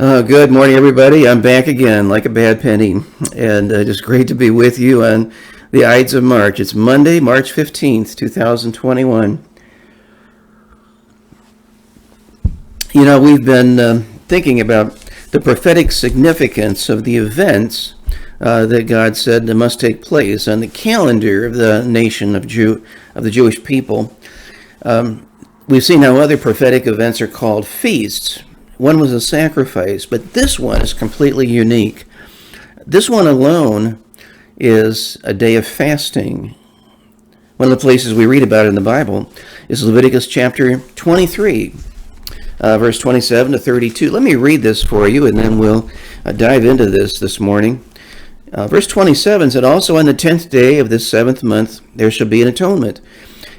Good morning, everybody. I'm back again like a bad penny, and just great to be with you on the Ides of March. It's Monday, March 15th, 2021. You know, we've been thinking about the prophetic significance of the events that God said must take place on the calendar of the nation of the Jewish people. We've seen how other prophetic events are called feasts. One was a sacrifice, but this one is completely unique. This one alone is a day of fasting. One of the places we read about it in the Bible is Leviticus chapter 23, verse 27 to 32. Let me read this for you, and then we'll dive into this morning. Verse 27 said, "Also on the 10th day of this 7th month there shall be an atonement.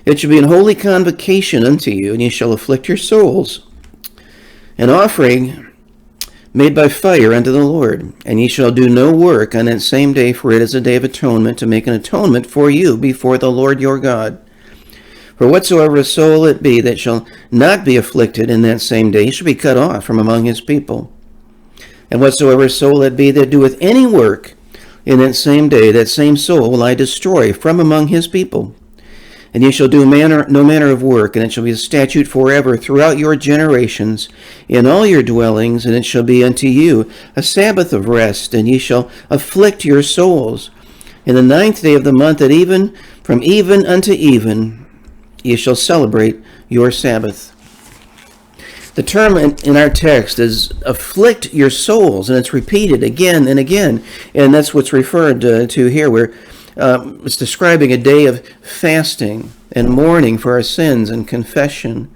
It shall be an holy convocation unto you, and ye shall afflict your souls. An offering made by fire unto the Lord, and ye shall do no work on that same day, for it is a day of atonement, to make an atonement for you before the Lord your God. For whatsoever soul it be that shall not be afflicted in that same day shall be cut off from among his people. And whatsoever soul it be that doeth any work in that same day, that same soul will I destroy from among his people. And ye shall do no manner of work, and it shall be a statute forever throughout your generations in all your dwellings, and it shall be unto you a Sabbath of rest, and ye shall afflict your souls. In the 9th day of the month, from even unto even, ye shall celebrate your Sabbath." The term in our text is afflict your souls, and it's repeated again and again, and that's what's referred to here, where it's describing a day of fasting and mourning for our sins and confession.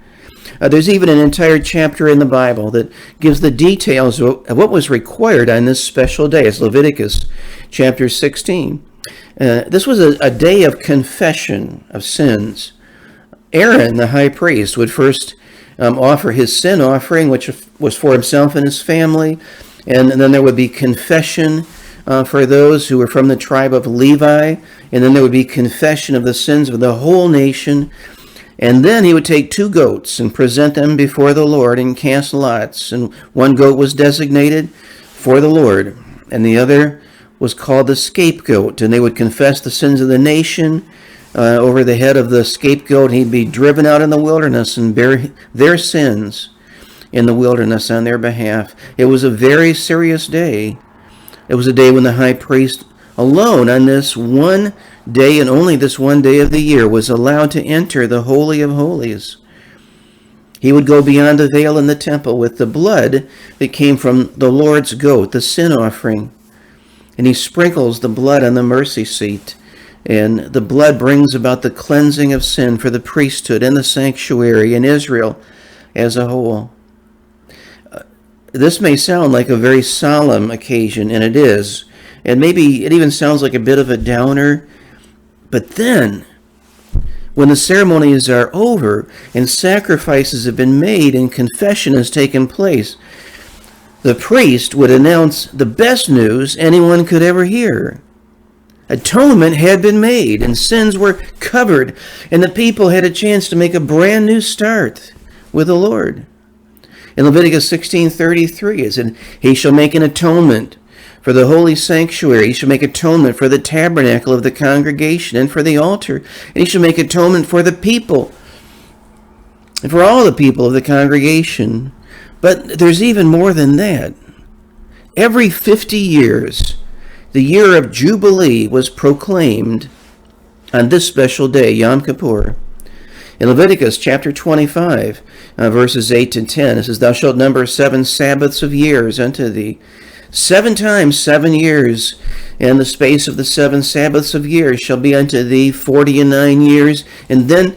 There's even an entire chapter in the Bible that gives the details of what was required on this special day. It's Leviticus chapter 16. This was a day of confession of sins. Aaron, the high priest, would first offer his sin offering, which was for himself and his family, and then there would be confession for those who were from the tribe of Levi, and then there would be confession of the sins of the whole nation, and then he would take 2 goats and present them before the Lord and cast lots, and one goat was designated for the Lord, and the other was called the scapegoat, and they would confess the sins of the nation over the head of the scapegoat. He'd be driven out in the wilderness and bear their sins in the wilderness on their behalf. It was a very serious day. It was a day when the high priest alone on this one day, and only this one day of the year, was allowed to enter the Holy of Holies. He would go beyond the veil in the temple with the blood that came from the Lord's goat, the sin offering. And he sprinkles the blood on the mercy seat. And the blood brings about the cleansing of sin for the priesthood and the sanctuary in Israel as a whole. This may sound like a very solemn occasion, and it is. And maybe it even sounds like a bit of a downer. But then, when the ceremonies are over and sacrifices have been made and confession has taken place, the priest would announce the best news anyone could ever hear. Atonement had been made, and sins were covered, and the people had a chance to make a brand new start with the Lord. In Leviticus 16:33, it said, "He shall make an atonement for the holy sanctuary. He shall make atonement for the tabernacle of the congregation and for the altar. And he shall make atonement for the people and for all the people of the congregation." But there's even more than that. Every 50 years, the year of Jubilee was proclaimed on this special day, Yom Kippur. In Leviticus chapter 25, verses 8 to 10, it says, "Thou shalt number 7 Sabbaths of years unto thee. 7 times 7 years, and the space of the 7 Sabbaths of years shall be unto thee 49 years. And then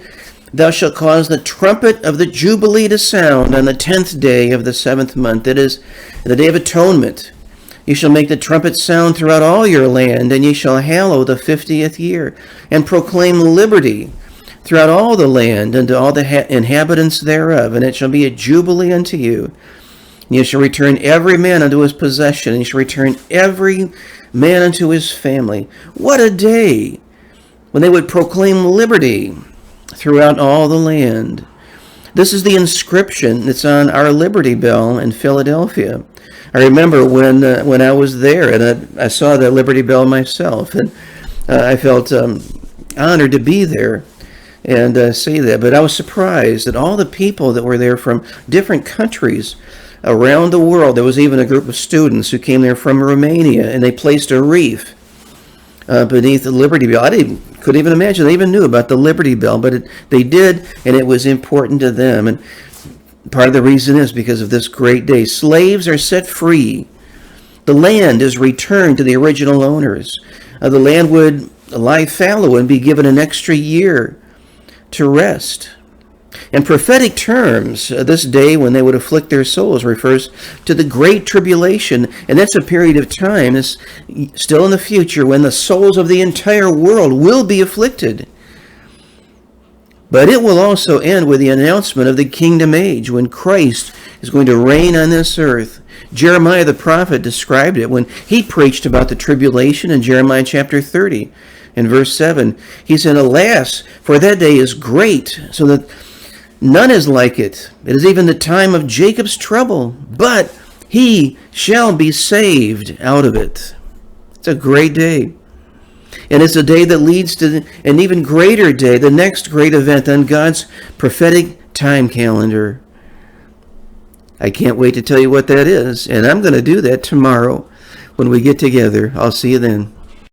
thou shalt cause the trumpet of the Jubilee to sound on the 10th day of the 7th month. It is the day of atonement. You shall make the trumpet sound throughout all your land, and ye shall hallow the 50th year, and proclaim liberty throughout all the land unto all the inhabitants thereof, and it shall be a jubilee unto you. And you shall return every man unto his possession, and you shall return every man unto his family." What a day when they would proclaim liberty throughout all the land. This is the inscription that's on our Liberty Bell in Philadelphia. I remember when I was there and I saw the Liberty Bell myself, and I felt honored to be there and see that. But I was surprised at all the people that were there from different countries around the world. There was even a group of students who came there from Romania, and they placed a wreath beneath the Liberty Bell. Couldn't even imagine they even knew about the Liberty Bell, but they did, and it was important to them. And part of the reason is because of this great day. Slaves are set free. The land is returned to the original owners. The land would lie fallow and be given an extra year to rest. In prophetic terms, this day when they would afflict their souls refers to the Great Tribulation, and that's a period of time, is still in the future, when the souls of the entire world will be afflicted. But it will also end with the announcement of the kingdom age, when Christ is going to reign on this earth. Jeremiah the prophet described it when he preached about the tribulation in Jeremiah chapter 30. In verse 7, he said, "Alas, for that day is great, so that none is like it. It is even the time of Jacob's trouble, but he shall be saved out of it." It's a great day. And it's a day that leads to an even greater day, the next great event on God's prophetic time calendar. I can't wait to tell you what that is, and I'm going to do that tomorrow when we get together. I'll see you then.